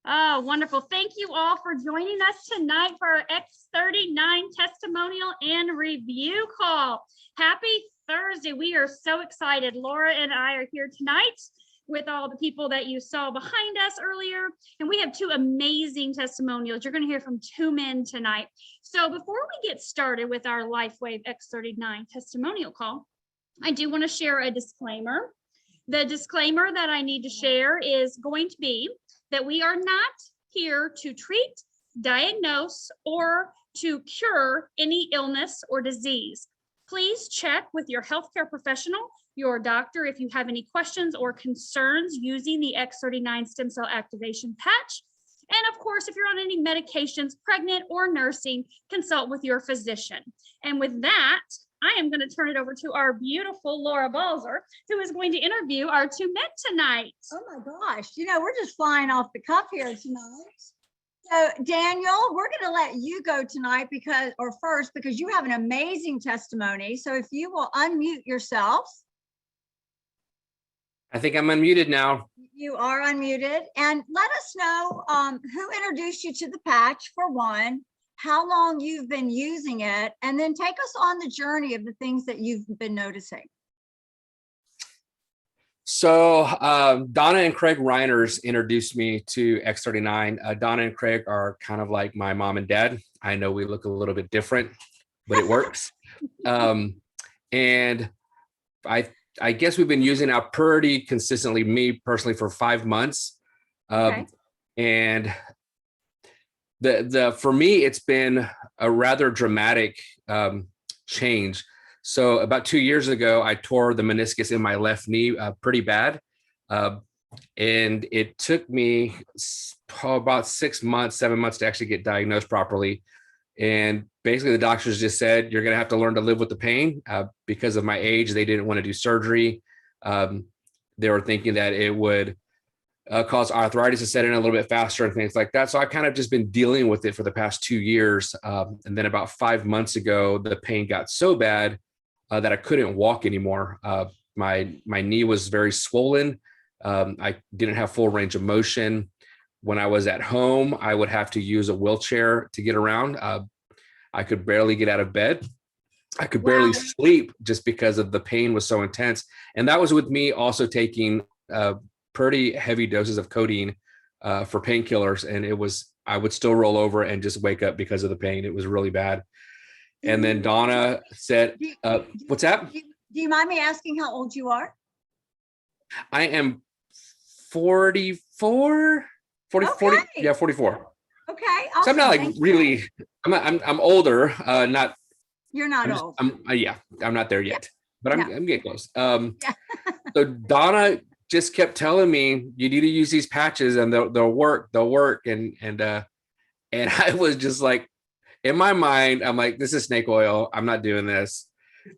Oh, wonderful. Thank you all for joining us tonight for our X39 testimonial and review call. Happy Thursday. We are so excited. Laura and I are here tonight with all the people that you saw behind us earlier. And we have two amazing testimonials. You're going to hear from two men tonight. So before we get started with our LifeWave X39 testimonial call, I do want to share a disclaimer. The disclaimer that I need to share is going to be that we are not here to treat, diagnose, or to cure any illness or disease. Please check with your healthcare professional, your doctor, if you have any questions or concerns using the X39 stem cell activation patch. And of course, if you're on any medications, pregnant or nursing, consult with your physician. And with that, I am going to turn it over to our beautiful Laura Balzer, who is going to interview our two men tonight. Oh my gosh, we're just flying off the cuff here tonight. So Daniel, we're going to let you go tonight because you have an amazing testimony. So if you will unmute yourself. I think I'm unmuted now. You are unmuted. And let us know who introduced you to the patch, for one, how long you've been using it, and then take us on the journey of the things that you've been noticing. So Donna and Craig Reiners introduced me to X39. Donna and Craig are kind of like my mom and dad. I know we look a little bit different, but it works. And I guess we've been using it pretty consistently, me personally, for 5 months. Okay. And for me, it's been a rather dramatic change. So about 2 years ago, I tore the meniscus in my left knee pretty bad. And it took me about 6 months, 7 months to actually get diagnosed properly. And basically the doctors just said, you're going to have to learn to live with the pain. Because of my age, they didn't want to do surgery. They were thinking that it would cause arthritis to set in a little bit faster and things like that. So I kind of just been dealing with it for the past 2 years. And then about 5 months ago, the pain got so bad that I couldn't walk anymore. My knee was very swollen. I didn't have full range of motion. When I was at home, I would have to use a wheelchair to get around. I could barely get out of bed. I could barely sleep just because of the pain was so intense. And that was with me also taking pretty heavy doses of codeine for painkillers. And I would still roll over and just wake up because of the pain. It was really bad. And then Donna said, what's that? Do you mind me asking how old you are? I am 44. 40, Okay. 40, yeah, 44. Okay. Awesome. So I'm not like really, I'm older, not. You're not old. I'm not there yet, but I'm getting close. Yeah. So Donna just kept telling me, you need to use these patches and they'll work. And I was just like, in my mind, I'm like, this is snake oil. I'm not doing this.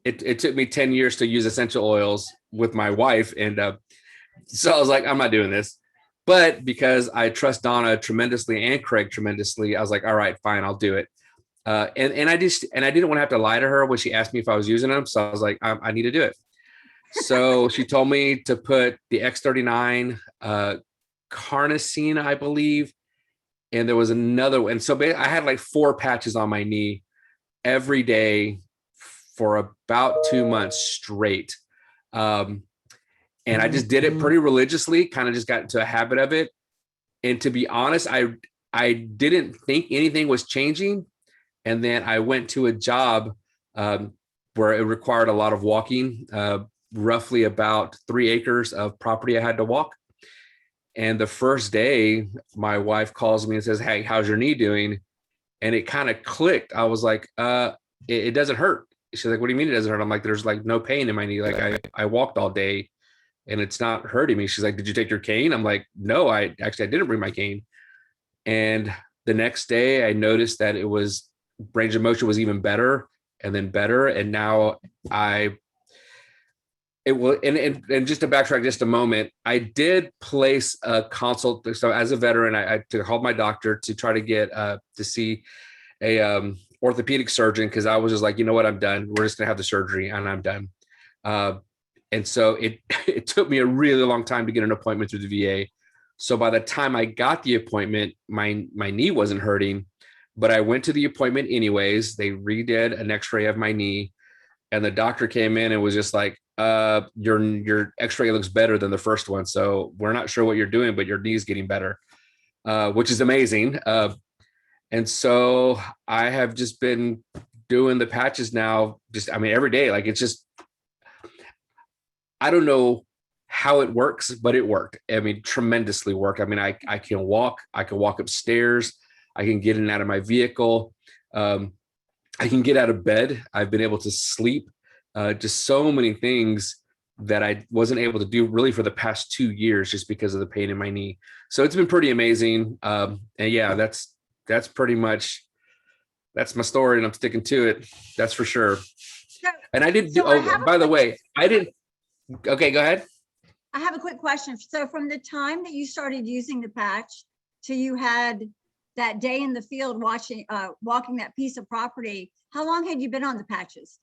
It took me 10 years to use essential oils with my wife. And so I was like, I'm not doing this. But because I trust Donna tremendously and Craig tremendously, I was like, all right, fine, I'll do it. And I didn't want to have to lie to her when she asked me if I was using them. So I was like, I need to do it. So she told me to put the X39 carnosine, I believe. And there was another one. So I had like 4 patches on my knee every day for about 2 months straight. And I just did it pretty religiously, kind of just got into a habit of it. And to be honest, I didn't think anything was changing. And then I went to a job where it required a lot of walking, roughly about 3 acres of property I had to walk. And the first day, my wife calls me and says, hey, how's your knee doing? And it kind of clicked. I was like, it doesn't hurt. She's like, what do you mean it doesn't hurt? I'm like, there's like no pain in my knee. Like I walked all day and it's not hurting me. She's like, did you take your cane? I'm like, no, I didn't bring my cane. And the next day I noticed that it was range of motion was even better and then better. And now it will, and just to backtrack just a moment, I did place a consult. So as a veteran, I called my doctor to try to get to see a orthopedic surgeon, because I was just like, you know what, I'm done. We're just gonna have the surgery and I'm done. And so it took me a really long time to get an appointment through the VA. So by the time I got the appointment, my knee wasn't hurting, but I went to the appointment anyways. They redid an x-ray of my knee, and the doctor came in and was just like, your x-ray looks better than the first one. So we're not sure what you're doing, but your knee's getting better, which is amazing. And so I have just been doing the patches now, every day. Like, it's just, I don't know how it works, but it worked. I mean, tremendously worked. I mean, I can walk upstairs. I can get in and out of my vehicle. I can get out of bed. I've been able to sleep. Just so many things that I wasn't able to do really for the past 2 years, just because of the pain in my knee. So it's been pretty amazing. And yeah, that's pretty much, that's my story, and I'm sticking to it. That's for sure. And I didn't do, by the way, I didn't. Okay, go ahead. I have a quick question. So from the time that you started using the patch till you had that day in the field walking that piece of property, how long had you been on the patches?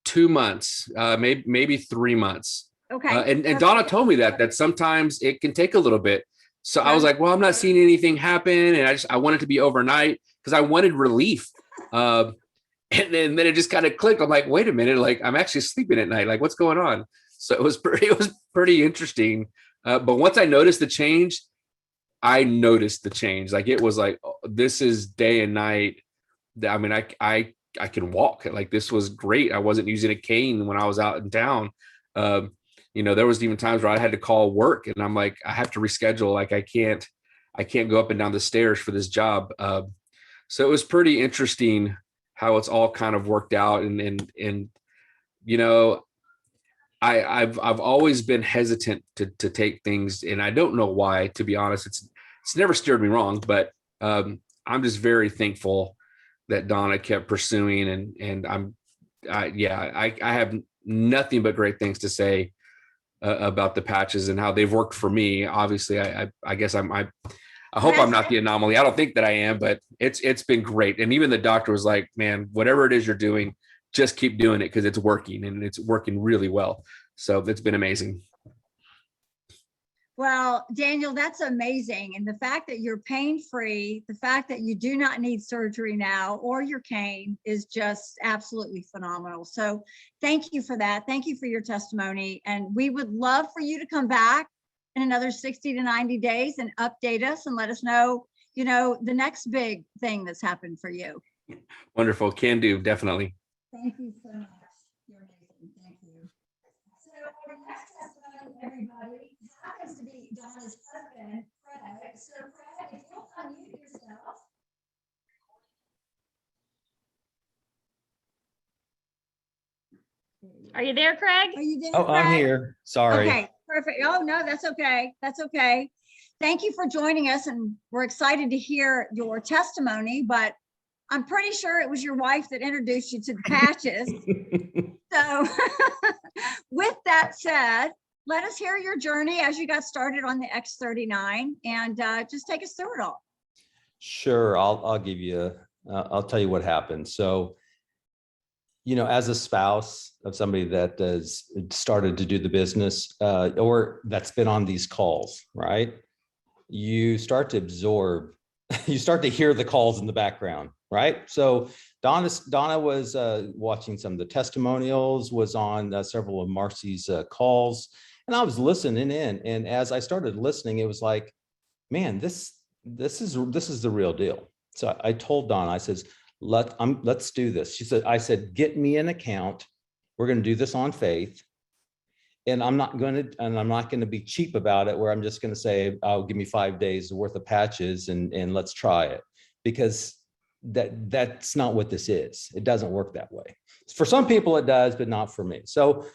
2 months, maybe 3 months. Okay. And Donna told me that sometimes it can take a little bit. So I was like, well, I'm not seeing anything happen. And I wanted to be overnight because I wanted relief. And then it just kind of clicked. I'm like, wait a minute, like, I'm actually sleeping at night. Like, what's going on? So it was pretty interesting. But once I noticed the change, Like, it was like, oh, this is day and night. I mean, I can walk. Like, this was great. I wasn't using a cane when I was out in town. There was even times where I had to call work, and I'm like, I have to reschedule. Like, I can't go up and down the stairs for this job. So it was pretty interesting how it's all kind of worked out. And I've always been hesitant to take things, and I don't know why, to be honest. It's never steered me wrong, but I'm just very thankful that Donna kept pursuing, and I have nothing but great things to say about the patches and how they've worked for me. Obviously, I guess I hope I'm not the anomaly. I don't think that I am, but it's been great. And even the doctor was like, man, whatever it is you're doing, just keep doing it, because it's working, and it's working really well. So it's been amazing. Well, Daniel, that's amazing. And the fact that you're pain-free, the fact that you do not need surgery now or your cane is just absolutely phenomenal. So thank you for that. Thank you for your testimony. And we would love for you to come back in another 60 to 90 days and update us and let us know, the next big thing that's happened for you. Wonderful. Can do. Definitely. Thank you so much. You're amazing. Thank you. So our next testimony, everybody, happens to be Donna's husband, Craig. So Craig, if you'll unmute yourself. Are you there, Craig? Are you there? Oh, Craig? I'm here. Sorry. Okay, perfect. Oh, no, that's okay. That's okay. Thank you for joining us, and we're excited to hear your testimony, but I'm pretty sure it was your wife that introduced you to the patches. So with that said, let us hear your journey as you got started on the X39, and just take us through it all. Sure. I'll give you, I'll tell you what happened. So, as a spouse of somebody that has started to do the business, or that's been on these calls, right? You start to absorb, you start to hear the calls in the background, right? So Donna was watching some of the testimonials, was on several of Marcy's calls, and I was listening in. And as I started listening, it was like, man, this is the real deal. So I told Donna, I says, let's do this. I said, get me an account. We're going to do this on faith. And I'm not going to be cheap about it, where I'm just going to say, oh, give me 5 days worth of patches and let's try it, because that's not what this is. It doesn't work that way. For some people it does, but not for me. So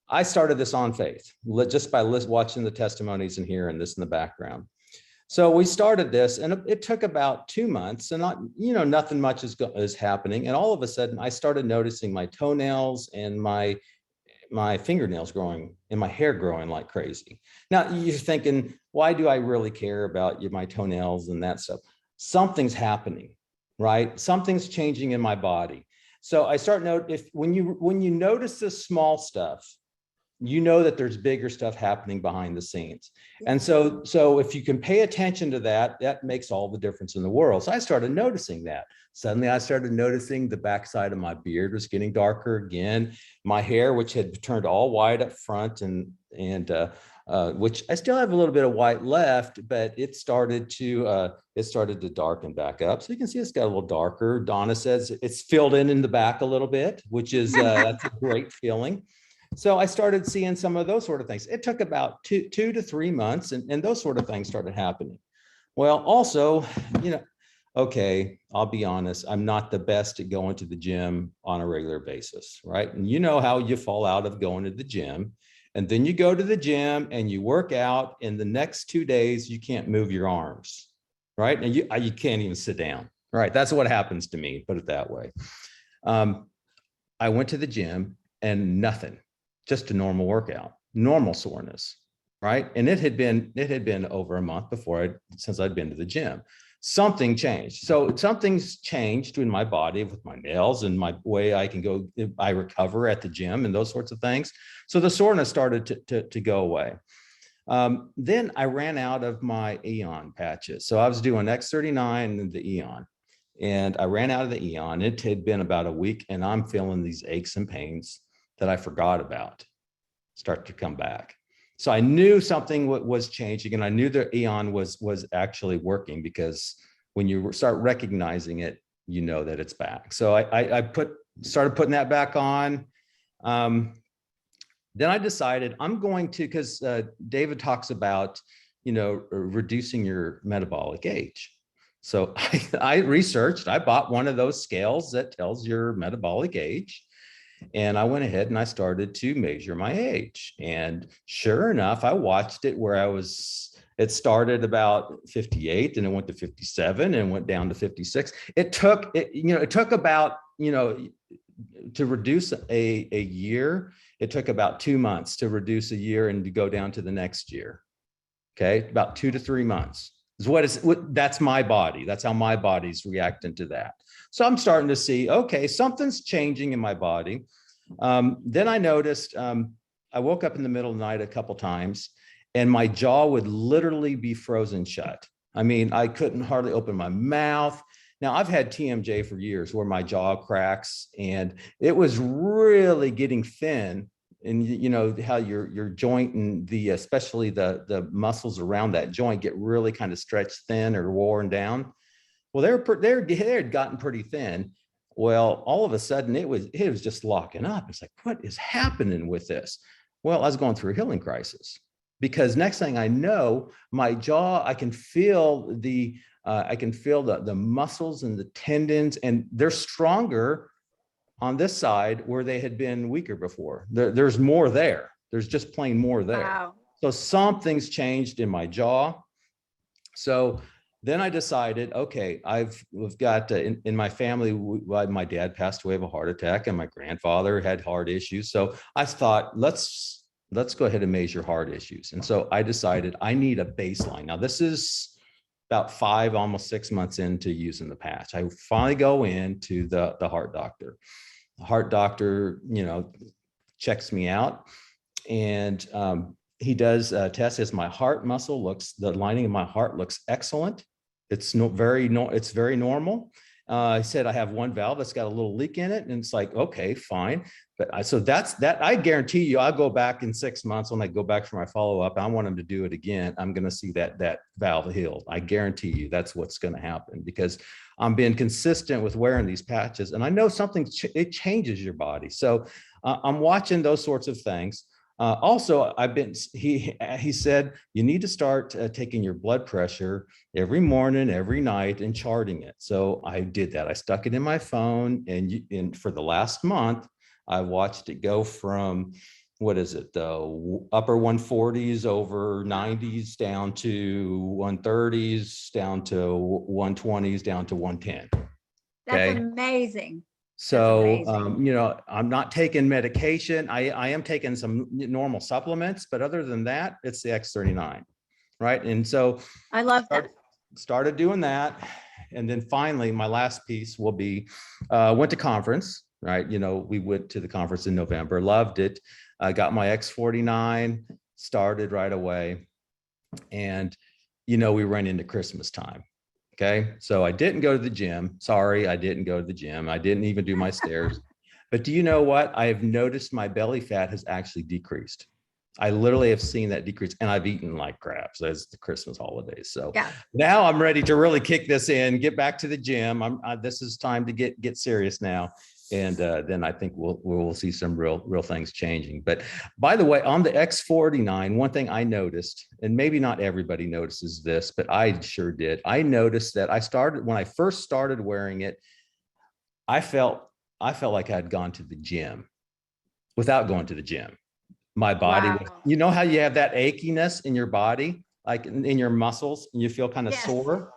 I started this on faith, just by watching the testimonies and hearing this in the background. So we started this, and it took about 2 months, and nothing much is happening. And all of a sudden I started noticing my toenails and my fingernails growing and my hair growing like crazy. Now you're thinking, why do I really care about my toenails and that stuff? Something's happening, right? Something's changing in my body. So I start when you notice this small stuff, you know that there's bigger stuff happening behind the scenes. And so if you can pay attention to that, that makes all the difference in the world. So I started noticing that. Suddenly I started noticing the backside of my beard was getting darker again. My hair, which had turned all white up front and which I still have a little bit of white left, but it started to darken back up. So you can see it's got a little darker. Donna says it's filled in the back a little bit, which is that's a great feeling. So I started seeing some of those sort of things. It took about two to 3 months, and those sort of things started happening. Well, also, okay, I'll be honest, I'm not the best at going to the gym on a regular basis, right? And you know how you fall out of going to the gym, and then you go to the gym and you work out, and the next 2 days you can't move your arms, right? And you can't even sit down, right? That's what happens to me, put it that way. I went to the gym and nothing. Just a normal workout, normal soreness, right? And it had been over a month since I'd been to the gym. Something changed. So something's changed in my body with my nails and my way I recover at the gym and those sorts of things. So the soreness started to go away. Then I ran out of my Eon patches. So I was doing X39 and the Eon, and I ran out of the Eon. It had been about a week, and I'm feeling these aches and pains that I forgot about start to come back. So I knew something was changing, and I knew the Eon was actually working, because when you start recognizing it, you know that it's back. So I started putting that back on. Then I decided I'm going to, because David talks about, reducing your metabolic age. So I researched, I bought one of those scales that tells your metabolic age. And I went ahead and I started to measure my age. And sure enough, I watched it where it started about 58 and it went to 57 and went down to 56. It took about, to reduce a year, it took about 2 months to reduce a year and to go down to the next year. Okay, about 2 to 3 months is that's my body. That's how my body's reacting to that. So I'm starting to see, okay, something's changing in my body. Then I noticed, I woke up in the middle of the night a couple times, and my jaw would literally be frozen shut. I mean, I couldn't hardly open my mouth. Now, I've had TMJ for years where my jaw cracks, and it was really getting thin. And you know how your joint and especially the muscles around that joint get really kind of stretched thin or worn down. Well, they had gotten pretty thin. Well, all of a sudden it was just locking up. It's like, what is happening with this? Well, I was going through a healing crisis, because next thing I know, my jaw, I can feel the muscles and the tendons, and they're stronger on this side where they had been weaker before. There's more there. There's just plain more there. Wow. So something's changed in my jaw. So then I decided, okay, we've got in my family, my dad passed away of a heart attack, and my grandfather had heart issues. So I thought, let's go ahead and measure heart issues. And so I decided I need a baseline. Now this is about 5, almost 6 months into using the patch. I finally go into the heart doctor. The heart doctor, checks me out, and he does tests. As my heart muscle the lining of my heart looks excellent. It's very normal. He said I have one valve that's got a little leak in it, and it's like, okay, fine. But so that's that. I guarantee you, I'll go back in 6 months when I go back for my follow-up. I want him to do it again. I'm going to see that valve healed. I guarantee you that's what's going to happen, because I'm being consistent with wearing these patches, and I know it changes your body. So I'm watching those sorts of things. Also, he said, you need to start taking your blood pressure every morning, every night, and charting it. So I did that. I stuck it in my phone, and for the last month, I watched it go from, what is it, the upper 140s over 90s down to 130s, down to 120s, down to 110. That's amazing. So, I'm not taking medication. I am taking some normal supplements, but other than that, it's the X39, right? And so I love that. Started doing that. And then finally, my last piece will be, went to conference, right? We went to the conference in November, loved it. I got my X49, started right away. And, you know, we ran into Christmas time. Okay. So I didn't go to the gym. Sorry, I didn't go to the gym. I didn't even do my stairs. But do you know what? I have noticed my belly fat has actually decreased. I literally have seen that decrease, and I've eaten like crap. So it's the Christmas holidays. So Yeah. now I'm ready to really kick this in, get back to the gym. This is time to get serious now. And then I think we'll see some real things changing. But by the way, on the X49, one thing I noticed, and maybe not everybody notices this, but I sure did. I noticed that when I first started wearing it, I felt like I'd gone to the gym without going to the gym. My body, Wow. you know how you have that achiness in your body, like in your muscles, and you feel kind of Yes. sore.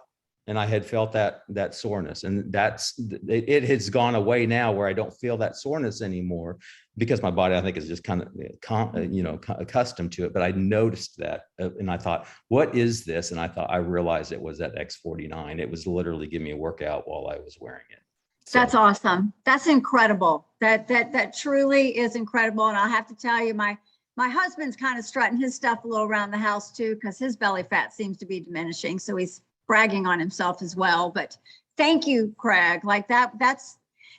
And I had felt that soreness, and it has gone away now, where I don't feel that soreness anymore, because my body, I think, is just kind of accustomed to it. But I noticed that, and I thought, what is this? And I realized it was that X49. It was literally giving me a workout while I was wearing it. So, That's awesome. That's incredible. That truly is incredible. And I have to tell you, my husband's kind of strutting his stuff a little around the house too, because his belly fat seems to be diminishing. So he's bragging on himself as well. But thank you, Craig. Like that's,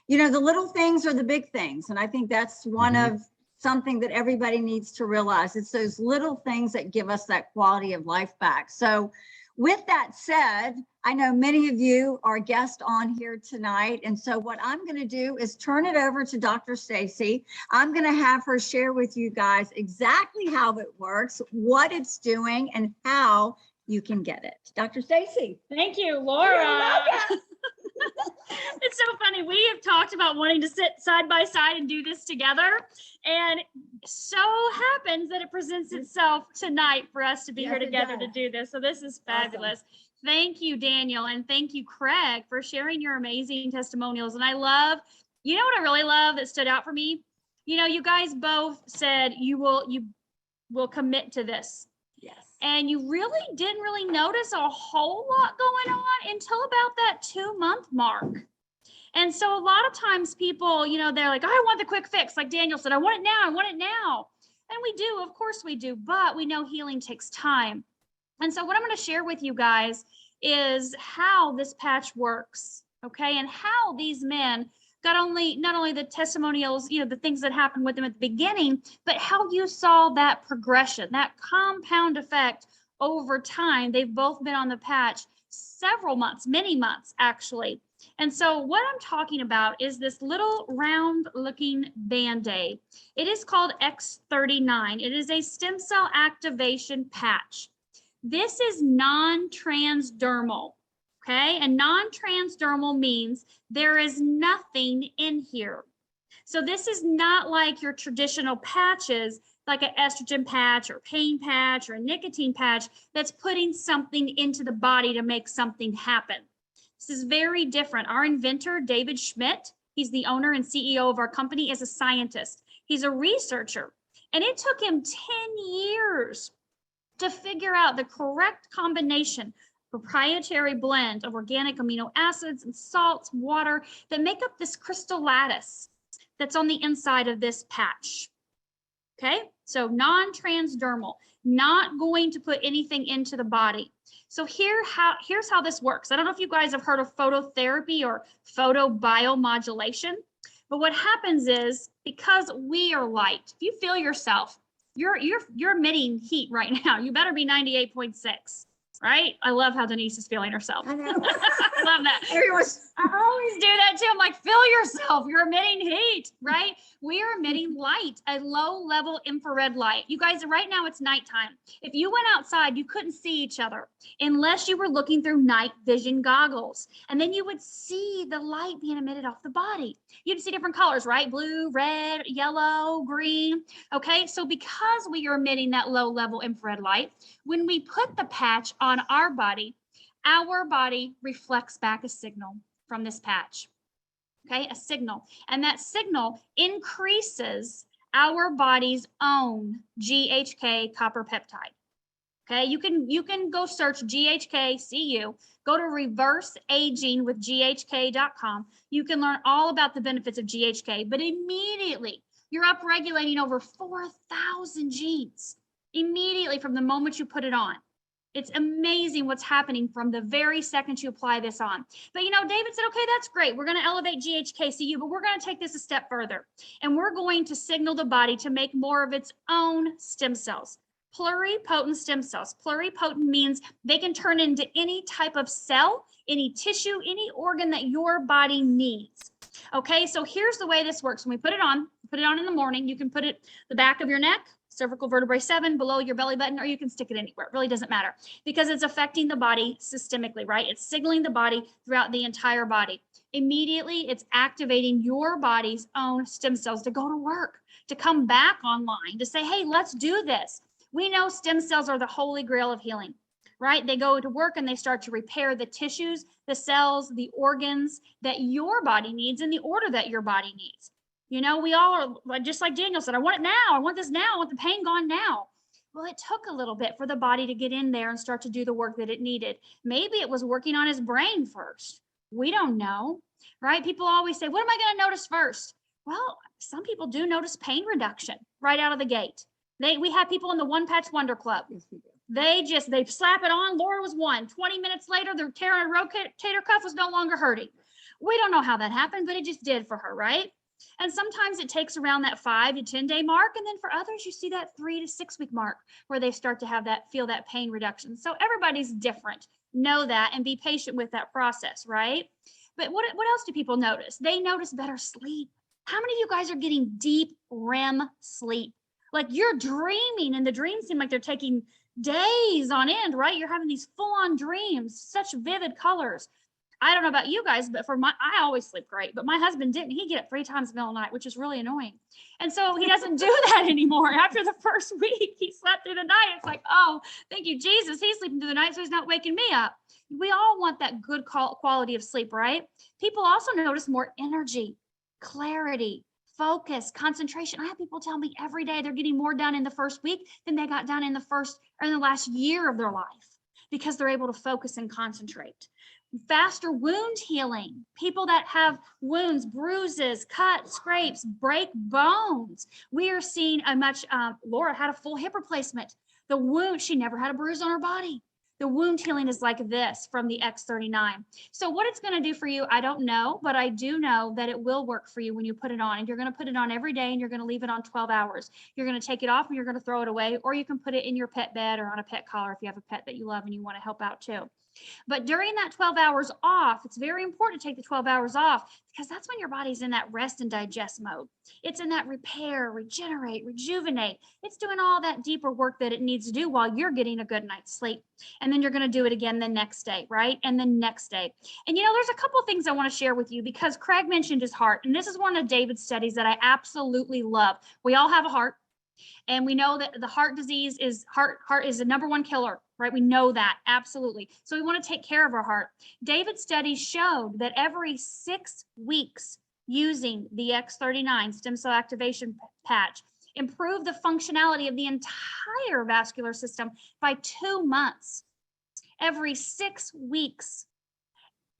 the little things are the big things. And I think that's one of something that everybody needs to realize. It's those little things that give us that quality of life back. So with that said, I know many of you are guests on here tonight. And so what I'm going to do is turn it over to Dr. Stacy. I'm going to have her share with you guys exactly how it works, what it's doing, and how you can get it. Dr. Stacy. Thank you, Laura. It's so funny. We have talked about wanting to sit side by side and do this together. And so happens that it presents itself tonight for us to be here together to do this. So this is fabulous. Awesome. Thank you, Daniel. And thank you, Craig, for sharing your amazing testimonials. And I love, what I really love that stood out for me? You guys both said you will commit to this. Yes. And you really didn't notice a whole lot going on until about that 2-month mark. And so a lot of times people, they're like, I want the quick fix. Like Daniel said, I want it now. And we do, of course we do, but we know healing takes time. And so what I'm going to share with you guys is how this patch works, okay? And how these men got not only the testimonials, the things that happened with them at the beginning, but how you saw that progression, that compound effect over time. They've both been on the patch several months, many months actually. And so what I'm talking about is this little round looking Band-Aid. It is called X39. It is a stem cell activation patch. This is non-transdermal, okay? And non-transdermal means there is nothing in here. So this is not like your traditional patches, like an estrogen patch or pain patch or a nicotine patch that's putting something into the body to make something happen. This is very different. Our inventor, David Schmidt, he's the owner and CEO of our company, is a scientist. He's a researcher. And it took him 10 years to figure out the correct combination, proprietary blend of organic amino acids and salts, water that make up this crystal lattice that's on the inside of this patch. Okay, so non-transdermal, not going to put anything into the body. So here's how this works. I don't know if you guys have heard of phototherapy or photobiomodulation, but what happens is, because we are light, if you feel yourself, you're emitting heat right now. You better be 98.6, right? I love how Denise is feeling herself. I know. I love that. I always do that too. I'm like, feel yourself. You're emitting heat, right? We are emitting light, a low level infrared light. You guys, right now it's nighttime. If you went outside, you couldn't see each other unless you were looking through night vision goggles. And then you would see the light being emitted off the body. You'd see different colors, right? Blue, red, yellow, green. Okay, so because we are emitting that low level infrared light, when we put the patch on our body reflects back a signal from this patch. Okay, a signal. And that signal increases our body's own GHK copper peptide. Okay, you can go search GHK-CU, go to reverse aging with GHK.com. You can learn all about the benefits of GHK, but immediately You're upregulating over 4,000 genes immediately from the moment you put it on. It's amazing what's happening from the very second you apply this on. But David said, okay, that's great. We're going to elevate GHKCU, but we're going to take this a step further. And we're going to signal the body to make more of its own stem cells. Pluripotent stem cells. Pluripotent means they can turn into any type of cell, any tissue, any organ that your body needs. Okay, so here's the way this works. When we put it on in the morning, you can put it the back of your neck, cervical vertebrae 7, below your belly button, or you can stick it anywhere. It really doesn't matter because it's affecting the body systemically, right? It's signaling the body throughout the entire body. Immediately, it's activating your body's own stem cells to go to work, to come back online, to say, hey, let's do this. We know stem cells are the holy grail of healing, right? They go to work and they start to repair the tissues, the cells, the organs that your body needs in the order that your body needs. We all are just like Daniel said, I want it now. I want this now. I want the pain gone now. Well, it took a little bit for the body to get in there and start to do the work that it needed. Maybe it was working on his brain first. We don't know, right? People always say, what am I going to notice first? Well, some people do notice pain reduction right out of the gate. We have people in the One Patch Wonder Club. They slap it on. Laura was one. 20 minutes later, the tear in a rotator cuff was no longer hurting. We don't know how that happened, but it just did for her, right? And sometimes it takes around that 5 to 10 day mark. And then for others, you see that 3 to 6 week mark where they start to feel that pain reduction. So everybody's different. Know that and be patient with that process, right? But what else do people notice? They notice better sleep. How many of you guys are getting deep REM sleep? Like you're dreaming and the dreams seem like they're taking days on end, right? You're having these full-on dreams, such vivid colors. I don't know about you guys, but I always sleep great, but my husband didn't. He get up 3 times in the middle of the night, which is really annoying. And so he doesn't do that anymore. After the first week, he slept through the night. It's like, oh, thank you, Jesus. He's sleeping through the night, so he's not waking me up. We all want that good quality of sleep, right? People also notice more energy, clarity, focus, concentration. I have people tell me every day they're getting more done in the first week than they got done in the last year of their life because they're able to focus and concentrate. Faster wound healing. People that have wounds, bruises, cuts, scrapes, break bones. We are seeing Laura had a full hip replacement. The wound, she never had a bruise on her body. The wound healing is like this from the X39. So what it's going to do for you, I don't know, but I do know that it will work for you when you put it on. And you're going to put it on every day and you're going to leave it on 12 hours. You're going to take it off and you're going to throw it away, or you can put it in your pet bed or on a pet collar if you have a pet that you love and you want to help out too. But during that 12 hours off, it's very important to take the 12 hours off because that's when your body's in that rest and digest mode. It's in that repair, regenerate, rejuvenate. It's doing all that deeper work that it needs to do while you're getting a good night's sleep. And then you're going to do it again the next day, right? And the next day. And there's a couple of things I want to share with you because Craig mentioned his heart. And this is one of David's studies that I absolutely love. We all have a heart. And we know that the heart disease is heart is the #1 killer, right? We know that absolutely. So we want to take care of our heart. David's studies showed that every 6 weeks using the X39 stem cell activation patch improved the functionality of the entire vascular system by 2 months. Every 6 weeks,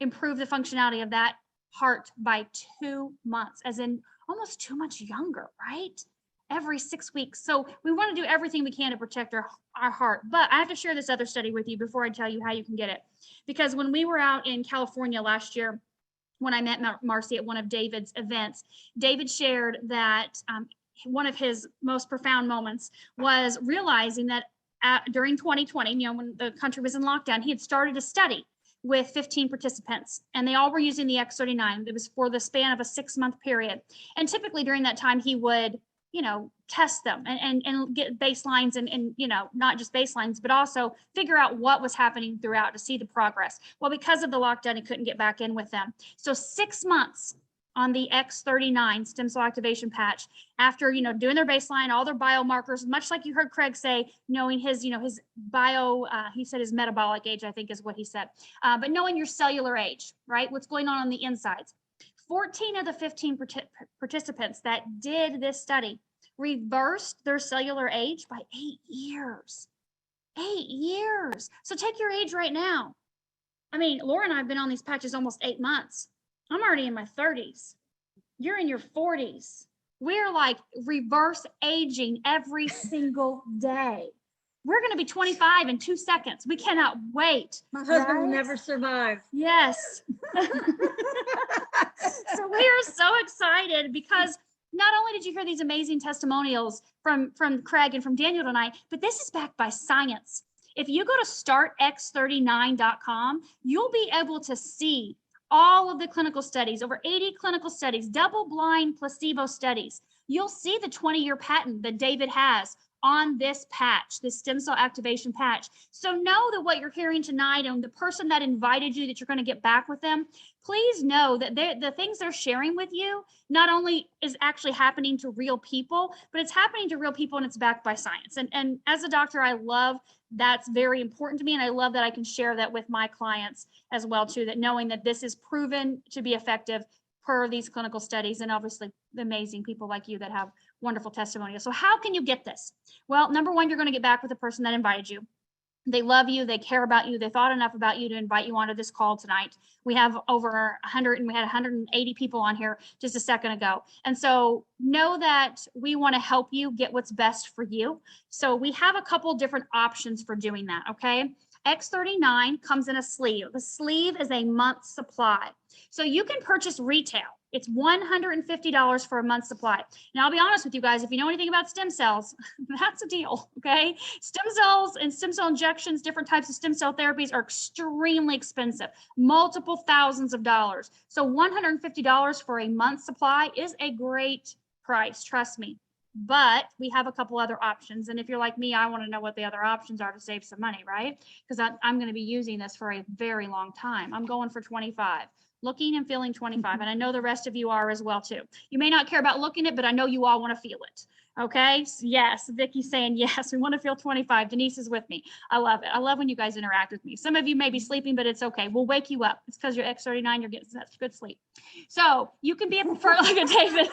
improve the functionality of that heart by 2 months, as in almost 2 months younger, right? Every 6 weeks. So we want to do everything we can to protect our heart. But I have to share this other study with you before I tell you how you can get it. Because when we were out in California last year, when I met Marcy at one of David's events, David shared that one of his most profound moments was realizing that during 2020, when the country was in lockdown, he had started a study with 15 participants, and they all were using the X39. It was for the span of a 6-month period. And typically during that time, he would test them and get baselines and not just baselines, but also figure out what was happening throughout to see the progress. Well, because of the lockdown, he couldn't get back in with them. So 6 months on the X39 stem cell activation patch after, doing their baseline, all their biomarkers, much like you heard Craig say, knowing his, his he said his metabolic age, I think is what he said, but knowing your cellular age, right? What's going on the insides. 14 of the 15 participants that did this study reversed their cellular age by 8 years. 8 years. So take your age right now. I mean, Laura and I have been on these patches almost 8 months. I'm already in my 30s. You're in your 40s. We're like reverse aging every single day. We're going to be 25 in 2 seconds. We cannot wait. My husband will right? never survive. Yes. So we are so excited because not only did you hear these amazing testimonials from Craig and from Daniel tonight, but this is backed by science. If you go to startx39.com, you'll be able to see all of the clinical studies, over 80 clinical studies, double-blind placebo studies. You'll see the 20-year patent that David has on this patch, this stem cell activation patch. So know that what you're hearing tonight and the person that invited you, that you're going to get back with them, please know that the things they're sharing with you not only is actually happening to real people, but it's happening to real people and it's backed by science. And as a doctor, I love that's very important to me. And I love that I can share that with my clients as well too, that knowing that this is proven to be effective per these clinical studies, and obviously the amazing people like you that have wonderful testimonials. So how can you get this? Well, number one, you're going to get back with the person that invited you. They love you, they care about you, they thought enough about you to invite you onto this call tonight. We have over 100, and we had 180 people on here just a second ago. And so know that we want to help you get what's best for you. So we have a couple different options for doing that, okay? X39 comes in a sleeve. The sleeve is a month's supply. So you can purchase retail. It's $150 for a month's supply. Now, I'll be honest with you guys, if you know anything about stem cells, that's a deal, okay? Stem cells and stem cell injections, different types of stem cell therapies are extremely expensive, multiple thousands of dollars. So $150 for a month's supply is a great price, trust me. But we have a couple other options. And if you're like me, I want to know what the other options are to save some money, right? Because I'm going to be using this for a very long time. I'm going for 25. Looking and feeling 25. And I know the rest of you are as well too. You may not care about looking it, but I know you all want to feel it. Okay. So yes. Vicky's saying, yes, we want to feel 25. Denise is with me. I love it. I love when you guys interact with me. Some of you may be sleeping, but it's okay. We'll wake you up. It's because you're X39, you're getting such good sleep. So you can be a preferred, like a David.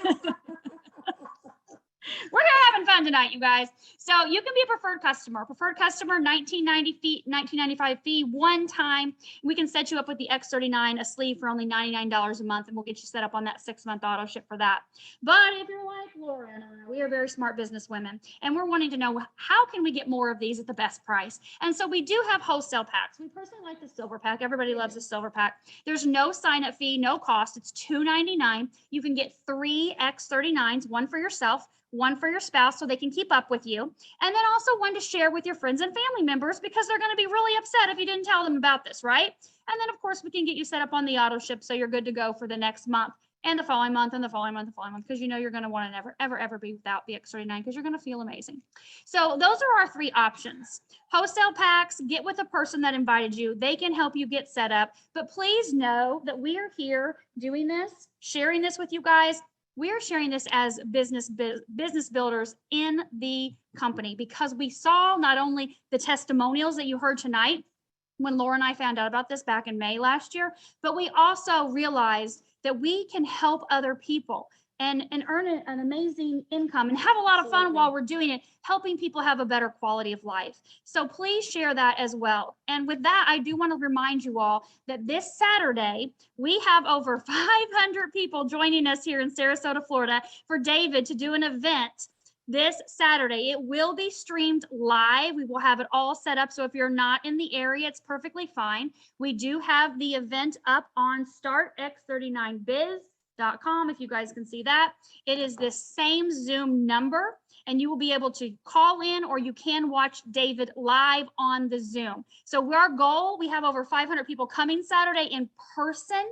We're having fun tonight, you guys. So you can be a preferred customer. Preferred customer, $19.95 fee, one time. We can set you up with the X39, a sleeve for only $99 a month, and we'll get you set up on that 6-month auto ship for that. But if you're like Laura and I, we are very smart business women, and we're wanting to know how can we get more of these at the best price. And so we do have wholesale packs. We personally like the silver pack. Everybody loves the silver pack. There's no sign-up fee, no cost. It's $2.99. You can get 3 X39s, one for yourself, one for your spouse so they can keep up with you, and then also one to share with your friends and family members because they're going to be really upset if you didn't tell them about this, right? And then of course we can get you set up on the auto ship so you're good to go for the next month and the following month and the following month, because you know you're going to want to never, ever be without the X39 because you're going to feel amazing. So those are our 3 options. Wholesale packs, get with the person that invited you. They can help you get set up, but please know that we are here doing this, sharing this with you guys. We're sharing this as business builders in the company because we saw not only the testimonials that you heard tonight when Laura and I found out about this back in May last year, but we also realized that we can help other people and earn an amazing income and have a lot of fun while we're doing it, helping people have a better quality of life. So please share that as well. And with that, I do want to remind you all that this Saturday, we have over 500 people joining us here in Sarasota, Florida for David to do an event this Saturday. It will be streamed live. We will have it all set up. So if you're not in the area, it's perfectly fine. We do have the event up on startx39biz.com. If you guys can see that, it is this same Zoom number, and you will be able to call in or you can watch David live on the Zoom. So our goal, we have over 500 people coming Saturday in person.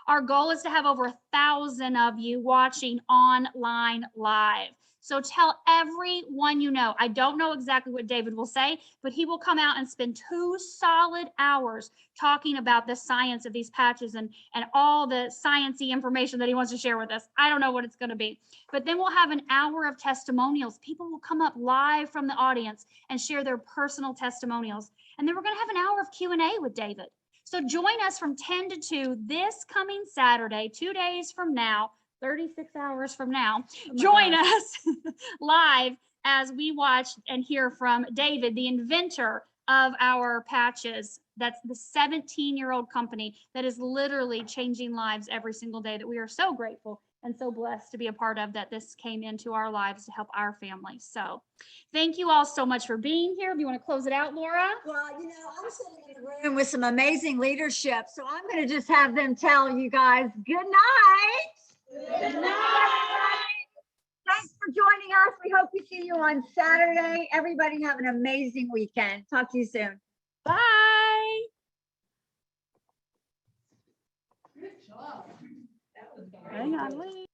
Our goal is to have over 1,000 of you watching online live. So tell everyone you know. I don't know exactly what David will say, but he will come out and spend 2 solid hours talking about the science of these patches and all the sciencey information that he wants to share with us. I don't know what it's going to be, but then we'll have an hour of testimonials. People will come up live from the audience and share their personal testimonials. And then we're going to have an hour of Q&A with David. So join us from 10 to 2 this coming Saturday, 2 days from now, 36 hours from now. Join us live as we watch and hear from David, the inventor of our patches. That's the 17-year-old company that is literally changing lives every single day, that we are so grateful and so blessed to be a part of that. This came into our lives to help our family. So thank you all so much for being here. Do you want to close it out, Laura? Well, you know, I'm sitting in the room with some amazing leadership, so I'm going to just have them tell you guys good night. Good night. Thanks for joining us. We hope to see you on Saturday. Everybody have an amazing weekend. Talk to you soon. Bye. Good job. That was great. Hang on, wait.